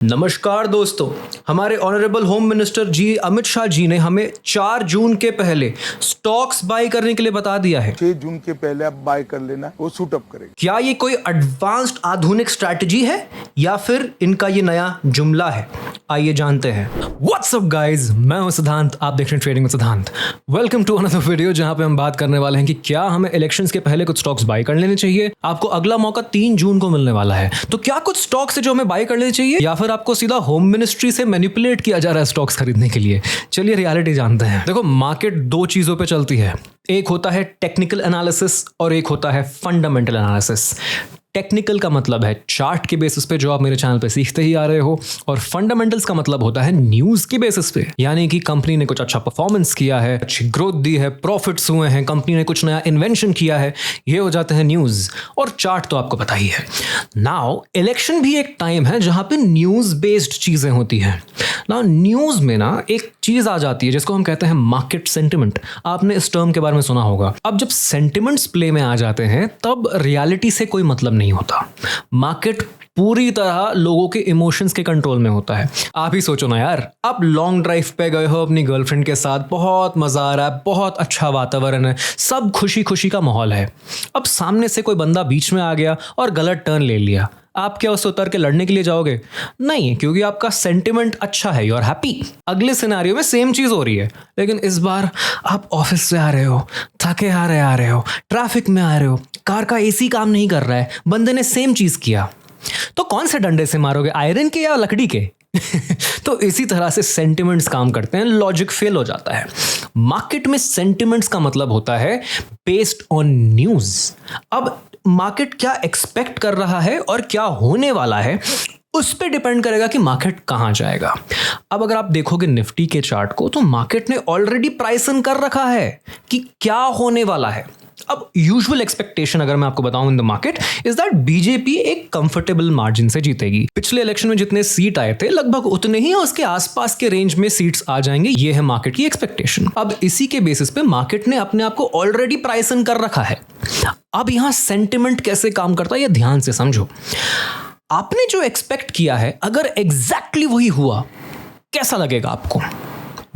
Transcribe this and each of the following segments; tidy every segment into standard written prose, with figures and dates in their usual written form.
नमस्कार दोस्तों, हमारे ऑनरेबल होम मिनिस्टर जी अमित शाह जी ने हमें 4 जून के पहले स्टॉक्स बाय करने के लिए बता दिया है। 6 जून के पहले आप बाय कर लेना, वो सूट अप करेगा। क्या ये कोई एडवांस्ड आधुनिक स्ट्रैटेजी है या फिर इनका ये नया जुमला है? आइए जानते हैं। व्हाट्स अप गाइस, मैं हूं सिद्धांत, आप देख रहे हैं ट्रेडिंग विद सिद्धांत। वेलकम टू अनदर वीडियो जहां पे हम बात करने वाले हैं कि क्या हमें इलेक्शंस के पहले कुछ स्टॉक्स बाय कर लेने चाहिए। आपको अगला मौका 3 जून को मिलने वाला है, तो क्या कुछ स्टॉक्स है जो हमें बाय कर लेने चाहिए या फिर आपको सीधा होम मिनिस्ट्री से मैनिपुलेट किया जा रहा है स्टॉक्स खरीदने के लिए? चलिए रियलिटी जानते हैं। देखो, मार्केट 2 चीजों पे चलती है, एक होता है टेक्निकल एनालिसिस और एक होता है फंडामेंटल एनालिसिस। टेक्निकल का मतलब है चार्ट के बेसिस पे जो आप मेरे चैनल पे सीखते ही आ रहे हो, और फंडामेंटल्स का मतलब होता है न्यूज के बेसिस पे, यानी कि कंपनी ने कुछ अच्छा परफॉर्मेंस किया है, अच्छी ग्रोथ दी है, प्रॉफिट्स हुए हैं, कंपनी ने कुछ नया इन्वेंशन किया है, ये हो जाते हैं न्यूज। और चार्ट तो आपको पता ही है। नाउ इलेक्शन भी एक टाइम है जहां पे न्यूज बेस्ड चीजें होती हैं। नाउ न्यूज में ना एक चीज आ जाती है जिसको हम कहते हैं मार्केट सेंटिमेंट। आपने इस टर्म के बारे में सुना होगा। अब जब सेंटिमेंट्स प्ले में आ जाते हैं तब रियलिटी से कोई मतलब नहीं होता। मार्केट पूरी तरह लोगों के इमोशंस के कंट्रोल में होता है। आप ही सोचो ना यार, आप लॉन्ग ड्राइव पे गए हो अपनी गर्लफ्रेंड के साथ, बहुत मजा आ रहा है, बहुत अच्छा वातावरण है, सब खुशी खुशी का माहौल है। अब सामने से कोई बंदा बीच में आ गया और गलत टर्न ले लिया। आप क्या उससे उतर के लड़ने के लिए जाओगे? नहीं, क्योंकि आपका सेंटिमेंट अच्छा है, यू आर हैप्पी। अगले सिनेरियो में सेम चीज हो रही है, लेकिन इस बार आप ऑफिस से आ रहे हो, थके आ रहे हो, ट्रैफिक में आ रहे हो, कार का एसी काम नहीं कर रहा है, बंदे ने सेम चीज किया, तो कौन से डंडे से मारोगे, आयरन के या लकड़ी के? तो इसी तरह से सेंटिमेंट्स काम करते हैं, लॉजिक फेल हो जाता है। मार्केट में सेंटिमेंट्स का मतलब होता है बेस्ड ऑन न्यूज। अब मार्केट क्या एक्सपेक्ट कर रहा है और क्या होने वाला है, उस पे डिपेंड करेगा कि मार्केट कहां जाएगा। अब अगर आप देखोगे निफ्टी के चार्ट को, तो मार्केट ने ऑलरेडी प्राइस इन कर रखा है कि क्या होने वाला है। अब यूजुअल एक्सपेक्टेशन अगर मैं आपको बताऊं इन the market is that BJP एक कंफर्टेबल मार्जिन से जीतेगी। पिछले इलेक्शन में जितने सीट आए थे लगभग उतने ही उसके आसपास के रेंज में सीट्स आ जाएंगे, ये है मार्केट की एक्सपेक्टेशन। अब इसी के बेसिस पे मार्केट ने अपने आप को ऑलरेडी प्राइस इन कर रखा है। अब यहां सेंटिमेंट कैसे काम करता है ये ध्यान से समझो। आपने जो एक्सपेक्ट किया है अगर एग्जैक्टली वही हुआ, कैसा लगेगा आपको?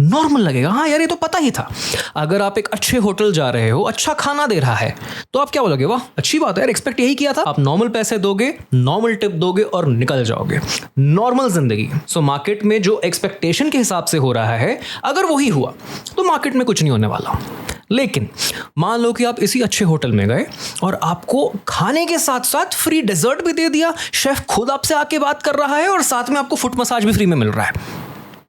नॉर्मल लगेगा, हाँ यार ये तो पता ही था। अगर आप एक अच्छे होटल जा रहे हो, अच्छा खाना दे रहा है, तो आप क्या बोलोगे? वाह अच्छी बात है यार, एक्सपेक्ट यही किया था। आप नॉर्मल पैसे दोगे, नॉर्मल टिप दोगे और निकल जाओगे। नॉर्मल जिंदगी। सो मार्केट में जो एक्सपेक्टेशन के हिसाब से हो रहा है, अगर वही हुआ तो मार्केट में कुछ नहीं होने वाला। लेकिन मान लो कि आप इसी अच्छे होटल में गए और आपको खाने के साथ साथ फ्री डेजर्ट भी दे दिया, शेफ खुद आपसे आके बात कर रहा है और साथ में आपको फुट मसाज भी फ्री में मिल रहा है।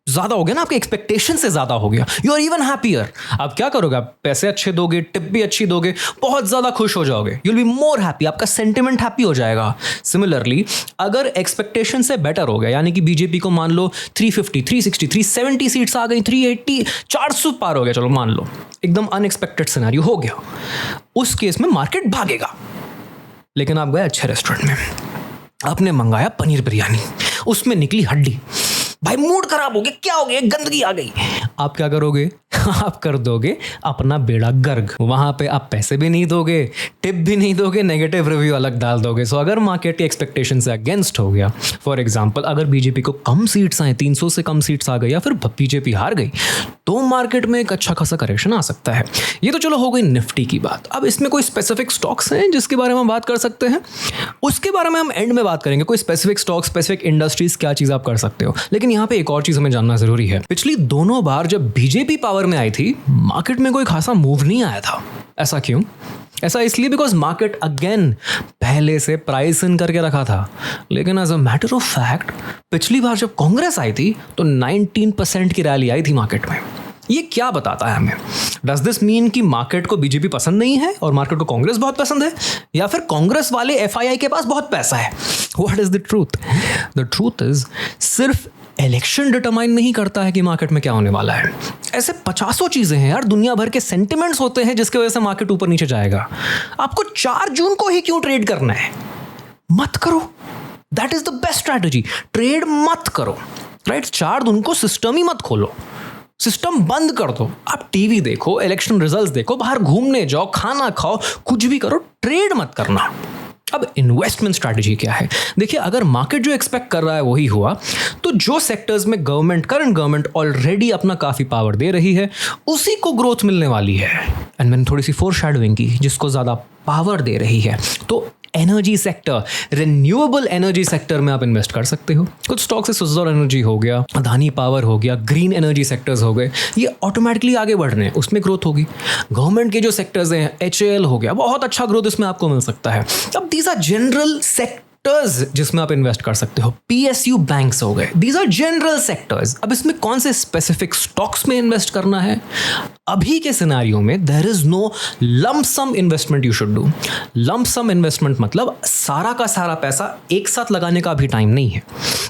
ज्यादा हो गया ना, आपके एक्सपेक्टेशन से ज्यादा हो गया। You are even happier. आप क्या करोगे? आप पैसे अच्छे दोगे, टिप भी अच्छी दोगे, बहुत ज्यादा खुश हो जाओगे। You will be more happy, आपका सेंटिमेंट हैप्पी हो जाएगा। सिमिलरली अगर एक्सपेक्टेशन से बेटर हो गया, यानी कि बीजेपी को मान लो 350, 360, 370 सीट्स आ गई, 380, 400 पार हो गया, चलो मान लो एकदम अनएक्सपेक्टेड सिनेरियो हो गया, उस केस में मार्केट भागेगा। लेकिन आप गए अच्छे रेस्टोरेंट में, आपने मंगाया पनीर बिरयानी, उसमें निकली हड्डी, भाई मूड खराब हो गया, क्या हो गया, गंदगी आ गई। आप क्या करोगे? आप कर दोगे अपना बेड़ा गर्क। वहां पे आप पैसे भी नहीं दोगे, टिप भी नहीं दोगे, नेगेटिव रिव्यू अलग डाल दोगे। सो अगर मार्केट की एक्सपेक्टेशन से अगेंस्ट हो गया, फॉर एग्जांपल अगर बीजेपी को कम सीट्स आए, 300 से कम सीट्स आ गई या फिर बीजेपी हार गई, तो मार्केट में एक अच्छा खासा करेक्शन आ सकता है। ये तो चलो हो गई निफ्टी की बात। अब इसमें कोई स्पेसिफिक स्टॉक्स हैं जिसके बारे में हम बात कर सकते हैं, उसके बारे में हम एंड में बात करेंगे। कोई स्पेसिफिक स्टॉक, स्पेसिफिक इंडस्ट्रीज, क्या चीज आप कर सकते हो। लेकिन यहाँ पे एक और चीज हमें जानना जरूरी है। पिछली दोनों बार जब बीजेपी पावर में आई थी, मार्केट में कोई खासा मूव नहीं आया था। ऐसा क्यों? ऐसा इसलिए बिकॉज मार्केट अगेन पहले से प्राइस इन करके रखा था। लेकिन as a matter of fact पिछली बार जब कांग्रेस आई थी तो 19% की रैली आई थी मार्केट में। ये क्या बताता है हमें? डज दिस मीन कि मार्केट को बीजेपी पसंद नहीं है और मार्केट को कांग्रेस बहुत पसंद है, या फिर कांग्रेस वाले एफआईआई के पास बहुत पैसा है? What is the truth? The truth is सिर्फ इलेक्शन डिटरमाइन नहीं करता है कि मार्केट में क्या होने वाला है। ऐसे 50 चीजें हैं यार, दुनिया भर के सेंटिमेंट्स होते हैं जिसकी वजह से मार्केट ऊपर नीचे जाएगा। आपको 4 जून को ही क्यों ट्रेड करना है? मत करो। That is the best strategy. Trade मत करो, राइट? 4 जून को सिस्टम ही मत खोलो, सिस्टम बंद कर दो। आप टीवी देखो, इलेक्शन रिजल्ट्स देखो, बाहर घूमने जाओ, खाना खाओ, कुछ भी करो, ट्रेड मत करना। अब इन्वेस्टमेंट स्ट्रैटेजी क्या है? देखिए, अगर मार्केट जो एक्सपेक्ट कर रहा है वही हुआ, तो जो सेक्टर्स में करंट गवर्नमेंट ऑलरेडी अपना काफ़ी पावर दे रही है, उसी को ग्रोथ मिलने वाली है। एंड मैंने थोड़ी सी फोरशैडोइंग की, जिसको ज़्यादा पावर दे रही है, तो energy sector, renewable energy sector में आप इन्वेस्ट कर सकते हो। कुछ स्टॉक से सुजलॉन एनर्जी हो गया, अदानी पावर हो गया, ग्रीन एनर्जी सेक्टर्स हो गए, ये ऑटोमेटिकली आगे बढ़ रहे हैं, उसमें ग्रोथ होगी। गवर्नमेंट के जो सेक्टर्स हैं, HAL हो गया, बहुत अच्छा ग्रोथ इसमें आपको मिल सकता है। अब दीज आर जनरल सेक्टर्स जिसमें आप इन्वेस्ट कर सकते हो। PSU बैंक्स हो गए, दीज आर जनरल सेक्टर्स। अब इसमें कौन से स्पेसिफिक स्टॉक्स में इन्वेस्ट करना है, अभी के सिनेरियो में there is no lump sum investment you should do. Lump sum investment मतलब सारा का सारा पैसा एक साथ लगाने का अभी टाइम नहीं है।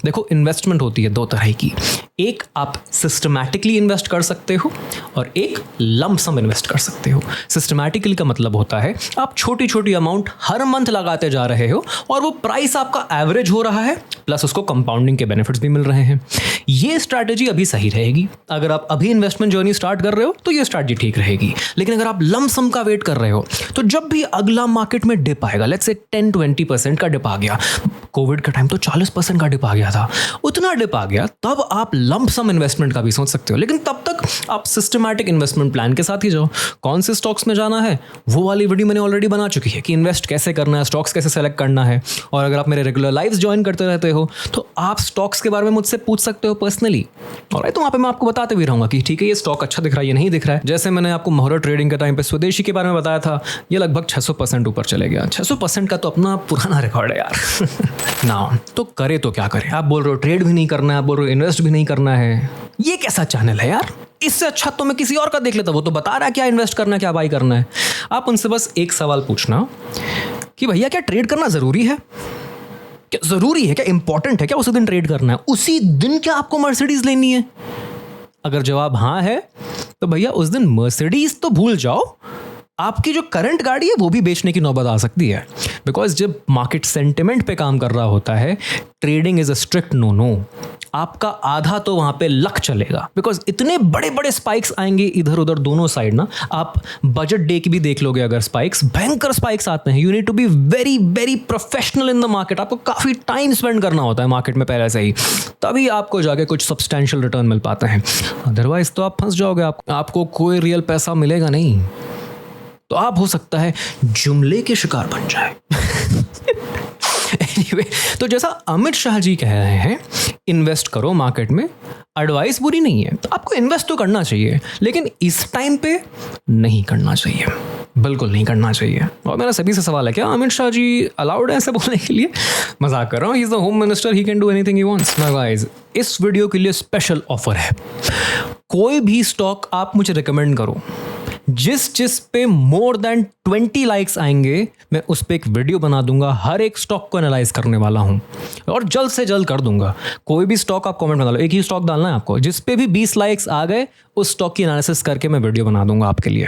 देखो, इन्वेस्टमेंट होती है दो तरह की, एक आप सिस्टमैटिकली इन्वेस्ट कर सकते हो और एक लंप सम इन्वेस्ट कर सकते हो। सिस्टमैटिकली का मतलब होता है आप छोटी छोटी अमाउंट हर मंथ लगाते जा रहे हो और वो प्राइस आपका एवरेज हो रहा है, प्लस उसको कंपाउंडिंग के बेनिफिट्स भी मिल रहे हैं। ये स्ट्रैटेजी अभी सही रहेगी। अगर आप अभी इन्वेस्टमेंट जर्नी स्टार्ट कर रहे हो तो ये स्ट्रैटेजी ठीक रहेगी। लेकिन अगर आप लंप सम का वेट कर रहे हो, तो जब भी अगला मार्केट में डिप आएगा, लेट्स से 10-20% का डिप आ गया, कोविड का टाइम तो 40% का डिप आ गया था, उतना डिप आ गया, तब आप लंप सम इन्वेस्टमेंट का भी सोच सकते हो। लेकिन तब तक आप सिस्टमैटिक इन्वेस्टमेंट प्लान के साथ ही जाओ। कौन से स्टॉक्स में जाना है वो वाली वीडियो मैंने ऑलरेडी बना चुकी है कि इन्वेस्ट कैसे करना है, स्टॉक्स कैसे सेलेक्ट करना है। और अगर आप मेरे रेगुलर लाइव्स ज्वाइन करते रहते हो तो आप स्टॉक्स के बारे में मुझसे पूछ सकते हो पर्सनली, और तो वहाँ पे मैं आपको बताते भी रहूँगा कि ठीक है, ये स्टॉक अच्छा दिख रहा है, ये नहीं दिख रहा है। जैसे मैंने आपको मोहरा ट्रेडिंग के टाइम पे स्वदेशी के बारे में बताया था, ये लगभग 600% ऊपर चले गया। 600% का तो अपना पुराना रिकॉर्ड है यार। ना तो करे तो क्या करें? आप बोल रहे हो ट्रेड भी नहीं करना है, आप बोल रहे हो इन्वेस्ट भी नहीं करना है, ये कैसा चैनल है यार? इससे अच्छा तो मैं किसी और का देख लेता, वो तो बता रहा है क्या इन्वेस्ट करना है, क्या बाई करना है। आप उनसे बस एक सवाल पूछना कि भैया क्या ट्रेड करना ज़रूरी है? क्या ज़रूरी है, क्या इंपॉर्टेंट है क्या उसी दिन ट्रेड करना है? उसी दिन क्या आपको मर्सिडीज लेनी है? अगर जवाब हाँ है तो भैया उस दिन मर्सिडीज तो भूल जाओ, आपकी जो करंट गाड़ी है वो भी बेचने की नौबत आ सकती है। बिकॉज जब मार्केट सेंटिमेंट पे काम कर रहा होता है, trading is a strict no. आपका आधा तो वहाँ पे लक चलेगा, बिकॉज इतने बड़े बड़े स्पाइक्स आएंगे इधर उधर दोनों साइड ना। आप बजट डे की भी देख लोगे, अगर स्पाइक्स, भयंकर स्पाइक्स आते हैं, you need to be very very professional in the market. आपको काफ़ी टाइम स्पेंड करना होता है मार्केट में पहले से ही, तभी आपको जाके कुछ सब्सटैंशियल रिटर्न मिल पाते हैं। अदरवाइज तो आप फंस जाओगे, आपको कोई रियल पैसा मिलेगा नहीं। तो आप हो सकता है जुमले के शिकार बन जाए। anyway, तो जैसा अमित शाह जी कह रहे हैं, इन्वेस्ट करो मार्केट में, एडवाइस बुरी नहीं है, तो आपको इन्वेस्ट तो करना चाहिए, लेकिन इस टाइम पे नहीं करना चाहिए, बिल्कुल नहीं करना चाहिए। और मेरा सभी से सवाल है, क्या अमित शाह जी अलाउड है ऐसे बोलने के लिए? मजाक कर रहा हूँ, he is the home minister, he can do anything he wants. Now guys, इस वीडियो के लिए स्पेशल ऑफर है। कोई भी स्टॉक आप मुझे रिकमेंड करो, जिस पे मोर देन 20 लाइक्स आएंगे, मैं उस पर एक वीडियो बना दूंगा, हर एक स्टॉक को एनालाइज करने वाला हूं और जल्द से जल्द कर दूंगा। कोई भी स्टॉक आप कमेंट में डालो, एक ही स्टॉक डालना है आपको, जिस पे भी 20 लाइक्स आ गए उस स्टॉक की एनालिसिस करके मैं वीडियो बना दूंगा आपके लिए,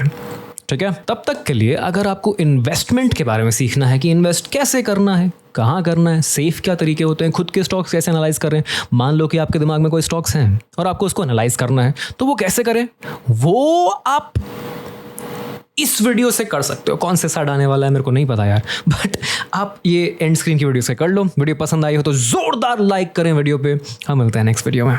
ठीक है? तब तक के लिए अगर आपको इन्वेस्टमेंट के बारे में सीखना है कि इन्वेस्ट कैसे करना है, कहाँ करना है, सेफ क्या तरीके होते हैं, खुद के स्टॉक्स कैसे एनालाइज करें, मान लो कि आपके दिमाग में कोई स्टॉक्स हैं और आपको उसको एनालाइज करना है, तो वो कैसे करें, वो आप इस वीडियो से कर सकते हो। कौन से साइड आने वाला है मेरे को नहीं पता यार, बट आप ये एंड स्क्रीन की वीडियो से कर लो। वीडियो पसंद आई हो तो जोरदार लाइक करें वीडियो पे। हम मिलते हैं नेक्स्ट वीडियो में।